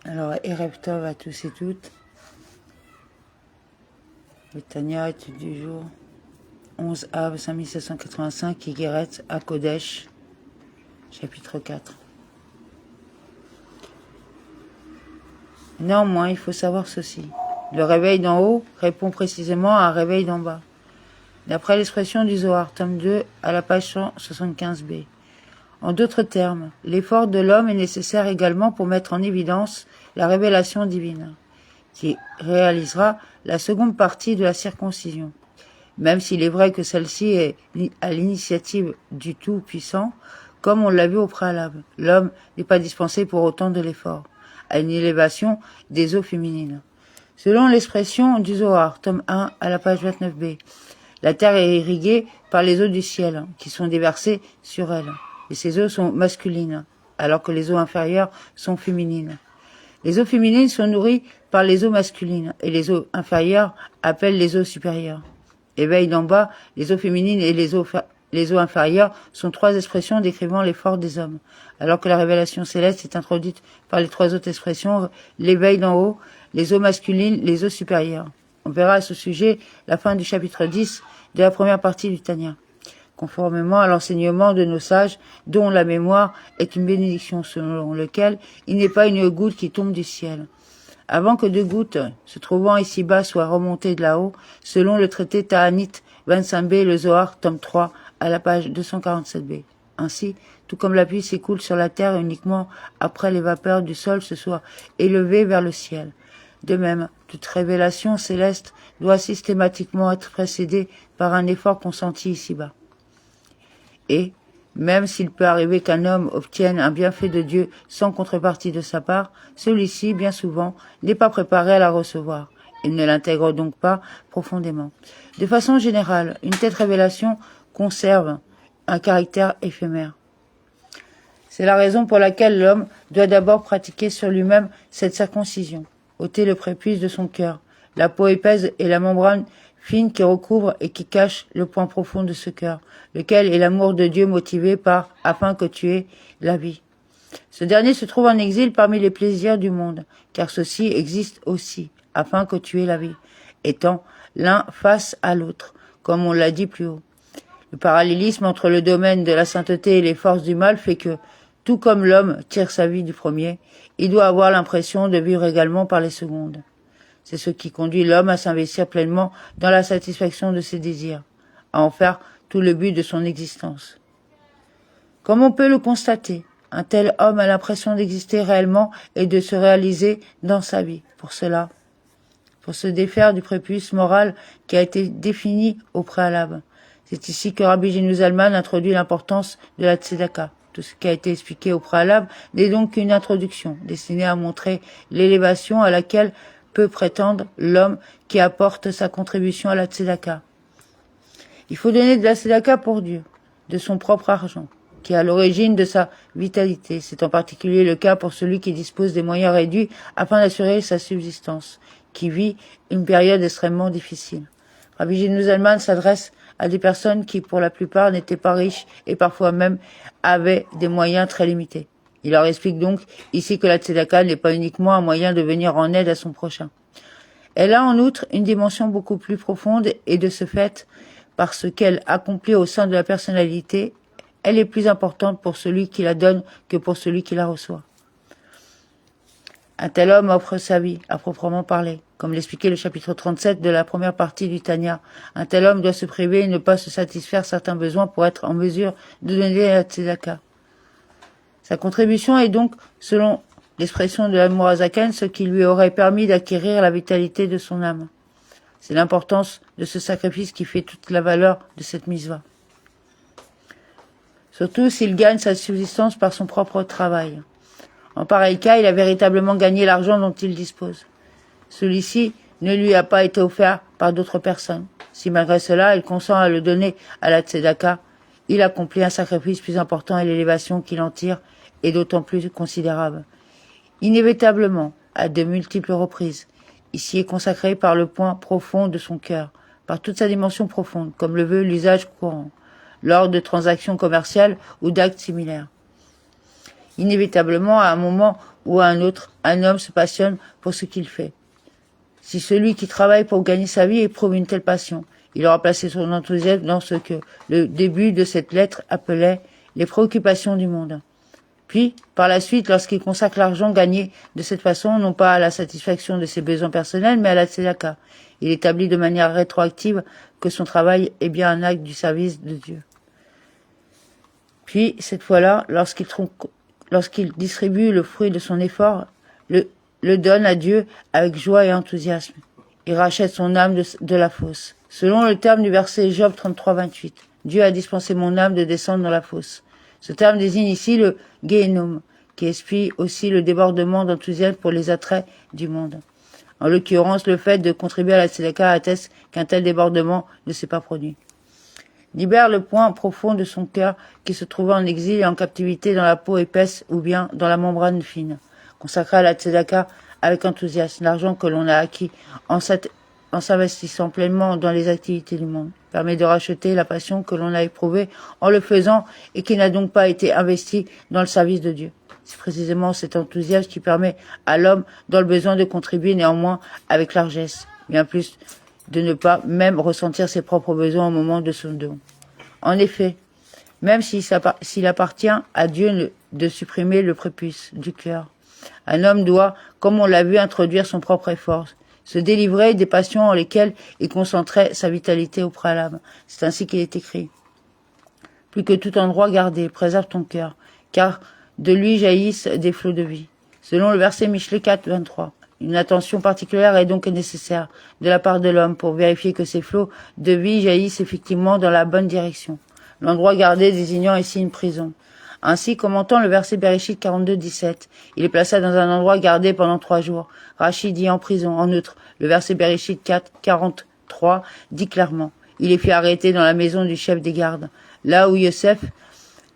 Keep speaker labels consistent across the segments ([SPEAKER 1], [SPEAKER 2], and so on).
[SPEAKER 1] Alors, Erev Tov à tous et toutes. Le Tanya, étude du jour. 11 Av 5785, Igeret à Kodesh, chapitre 4. Néanmoins, il faut savoir ceci. Le réveil d'en haut répond précisément à un réveil d'en bas. D'après l'expression du Zohar, tome 2, à la page 175b. En d'autres termes, l'effort de l'homme est nécessaire également pour mettre en évidence la révélation divine, qui réalisera la seconde partie de la circoncision. Même s'il est vrai que celle-ci est à l'initiative du Tout-Puissant, comme on l'a vu au préalable, l'homme n'est pas dispensé pour autant de l'effort, à une élévation des eaux féminines. Selon l'expression du Zohar, tome 1, à la page 29b, la terre est irriguée par les eaux du ciel, qui sont déversées sur elle, et ces eaux sont masculines, alors que les eaux inférieures sont féminines. Les eaux féminines sont nourries par les eaux masculines, et les eaux inférieures appellent les eaux supérieures. Éveil d'en bas, les eaux féminines et les eaux inférieures sont trois expressions décrivant l'effort des hommes, alors que la révélation céleste est introduite par les trois autres expressions, l'éveil d'en haut, les eaux masculines, les eaux supérieures. On verra à ce sujet la fin du chapitre 10 de la première partie du Tanya, conformément à l'enseignement de nos sages, dont la mémoire est une bénédiction selon lequel il n'est pas une goutte qui tombe du ciel. Avant que deux gouttes se trouvant ici-bas soient remontées de là-haut, selon le traité Ta'anit 25b, le Zohar, tome 3, à la page 247b. Ainsi, tout comme la pluie s'écoule sur la terre uniquement après les vapeurs du sol se soient élevées vers le ciel. De même, toute révélation céleste doit systématiquement être précédée par un effort consenti ici-bas. Et, même s'il peut arriver qu'un homme obtienne un bienfait de Dieu sans contrepartie de sa part, celui-ci, bien souvent, n'est pas préparé à la recevoir. Il ne l'intègre donc pas profondément. De façon générale, une telle révélation conserve un caractère éphémère. C'est la raison pour laquelle l'homme doit d'abord pratiquer sur lui-même cette circoncision, ôter le prépuce de son cœur, la peau épaisse et la membrane fine qui recouvre et qui cache le point profond de ce cœur, lequel est l'amour de Dieu motivé par « afin que tu aies la vie ». Ce dernier se trouve en exil parmi les plaisirs du monde, car ceux-ci existent aussi, afin que tu aies la vie, étant l'un face à l'autre, comme on l'a dit plus haut. Le parallélisme entre le domaine de la sainteté et les forces du mal fait que, tout comme l'homme tire sa vie du premier, il doit avoir l'impression de vivre également par les secondes. C'est ce qui conduit l'homme à s'investir pleinement dans la satisfaction de ses désirs, à en faire tout le but de son existence. Comme on peut le constater, un tel homme a l'impression d'exister réellement et de se réaliser dans sa vie. Pour cela, pour se défaire du prépuce moral qui a été défini au préalable. C'est ici que Rabbi Gino Zalman introduit l'importance de la tzedaka. Tout ce qui a été expliqué au préalable n'est donc qu'une introduction, destinée à montrer l'élévation à laquelle peut prétendre l'homme qui apporte sa contribution à la tzedaka. Il faut donner de la tzedaka pour Dieu, de son propre argent, qui est à l'origine de sa vitalité. C'est en particulier le cas pour celui qui dispose des moyens réduits afin d'assurer sa subsistance, qui vit une période extrêmement difficile. Rabbi Gino Zalman s'adresse à des personnes qui, pour la plupart, n'étaient pas riches et parfois même avaient des moyens très limités. Il leur explique donc ici que la tzedaka n'est pas uniquement un moyen de venir en aide à son prochain. Elle a en outre une dimension beaucoup plus profonde et de ce fait, parce qu'elle accomplit au sein de la personnalité, elle est plus importante pour celui qui la donne que pour celui qui la reçoit. Un tel homme offre sa vie, à proprement parler. Comme l'expliquait le chapitre 37 de la première partie du Tanya, un tel homme doit se priver et ne pas se satisfaire certains besoins pour être en mesure de donner la tzedaka. Sa contribution est donc, selon l'expression de l'Admorazaken, ce qui lui aurait permis d'acquérir la vitalité de son âme. C'est l'importance de ce sacrifice qui fait toute la valeur de cette mitzvah. Surtout s'il gagne sa subsistance par son propre travail. En pareil cas, il a véritablement gagné l'argent dont il dispose. Celui-ci ne lui a pas été offert par d'autres personnes. Si malgré cela, il consent à le donner à la tzedaka, il accomplit un sacrifice plus important et l'élévation qu'il en tire est d'autant plus considérable. Inévitablement, à de multiples reprises, ici est consacré par le point profond de son cœur, par toute sa dimension profonde, comme le veut l'usage courant, lors de transactions commerciales ou d'actes similaires. Inévitablement, à un moment ou à un autre, un homme se passionne pour ce qu'il fait. Si celui qui travaille pour gagner sa vie éprouve une telle passion, il aura placé son enthousiasme dans ce que le début de cette lettre appelait les préoccupations du monde. Puis, par la suite, lorsqu'il consacre l'argent gagné de cette façon, non pas à la satisfaction de ses besoins personnels, mais à la tzedaka, il établit de manière rétroactive que son travail est bien un acte du service de Dieu. Puis, cette fois-là, lorsqu'il distribue le fruit de son effort, le donne à Dieu avec joie et enthousiasme. Il rachète son âme de la fosse. Selon le terme du verset Job 33, 28, Dieu a dispensé mon âme de descendre dans la fosse. Ce terme désigne ici le Gehinnom, qui espie aussi le débordement d'enthousiasme pour les attraits du monde. En l'occurrence, le fait de contribuer à la tzedaka atteste qu'un tel débordement ne s'est pas produit. Libère le point profond de son cœur qui se trouvait en exil et en captivité dans la peau épaisse ou bien dans la membrane fine. Consacrer à la tzedaka avec enthousiasme l'argent que l'on a acquis en s'investissant pleinement dans les activités du monde permet de racheter la passion que l'on a éprouvée en le faisant et qui n'a donc pas été investie dans le service de Dieu. C'est précisément cet enthousiasme qui permet à l'homme dans le besoin de contribuer néanmoins avec largesse, bien plus de ne pas même ressentir ses propres besoins au moment de son don. En effet, même s'il appartient à Dieu de supprimer le prépuce du cœur, un homme doit, comme on l'a vu, introduire son propre effort, se délivrer des passions en lesquelles il concentrait sa vitalité au préalable. C'est ainsi qu'il est écrit. Plus que tout endroit gardé, préserve ton cœur, car de lui jaillissent des flots de vie. Selon le verset Michelet 4, 23. Une attention particulière est donc nécessaire de la part de l'homme pour vérifier que ces flots de vie jaillissent effectivement dans la bonne direction. L'endroit gardé désignant ici une prison. Ainsi, commentant le verset Bereshit 42, 17, il est placé dans un endroit gardé pendant 3 jours. Rachid dit en prison. En outre, le verset Bereshit 4, 43 dit clairement, il est fait arrêter dans la maison du chef des gardes, là où Yosef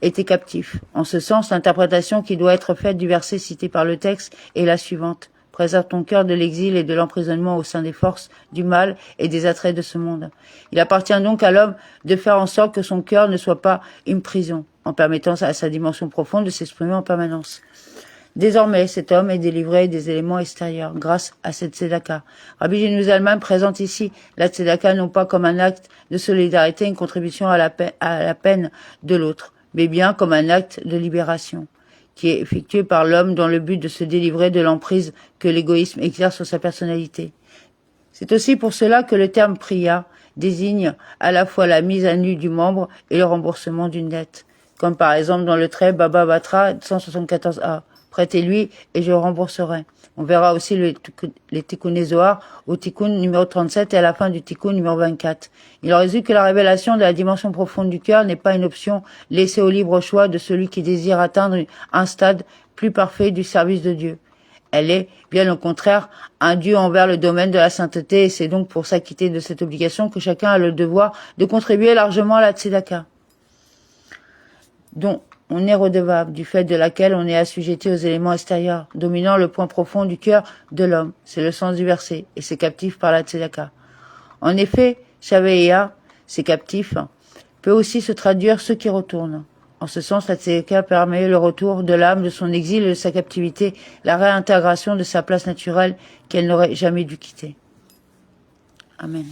[SPEAKER 1] était captif. En ce sens, l'interprétation qui doit être faite du verset cité par le texte est la suivante. Préserve ton cœur de l'exil et de l'emprisonnement au sein des forces du mal et des attraits de ce monde. Il appartient donc à l'homme de faire en sorte que son cœur ne soit pas une prison, en permettant à sa dimension profonde de s'exprimer en permanence. Désormais, cet homme est délivré des éléments extérieurs grâce à cette tzedaka. Rabbi Génouz Zalman présente ici la tzedaka non pas comme un acte de solidarité, une contribution à la peine de l'autre, mais bien comme un acte de libération, qui est effectué par l'homme dans le but de se délivrer de l'emprise que l'égoïsme exerce sur sa personnalité. C'est aussi pour cela que le terme priya désigne à la fois la mise à nu du membre et le remboursement d'une dette, comme par exemple dans le trait Baba Batra 174a. Prêtez-lui et je rembourserai. On verra aussi les Tikkuné Zohar au Tikkun numéro 37 et à la fin du Tikkun numéro 24. Il en résulte que la révélation de la dimension profonde du cœur n'est pas une option laissée au libre choix de celui qui désire atteindre un stade plus parfait du service de Dieu. Elle est, bien au contraire, un dû envers le domaine de la sainteté et c'est donc pour s'acquitter de cette obligation que chacun a le devoir de contribuer largement à la tzedaka, dont on est redevable, du fait de laquelle on est assujetti aux éléments extérieurs, dominant le point profond du cœur de l'homme. C'est le sens du verset, et c'est captif par la tzedaka. En effet, Shaveia, c'est captif, peut aussi se traduire ceux qui retournent. En ce sens, la tzedaka permet le retour de l'âme de son exil et de sa captivité, la réintégration de sa place naturelle qu'elle n'aurait jamais dû quitter. Amen.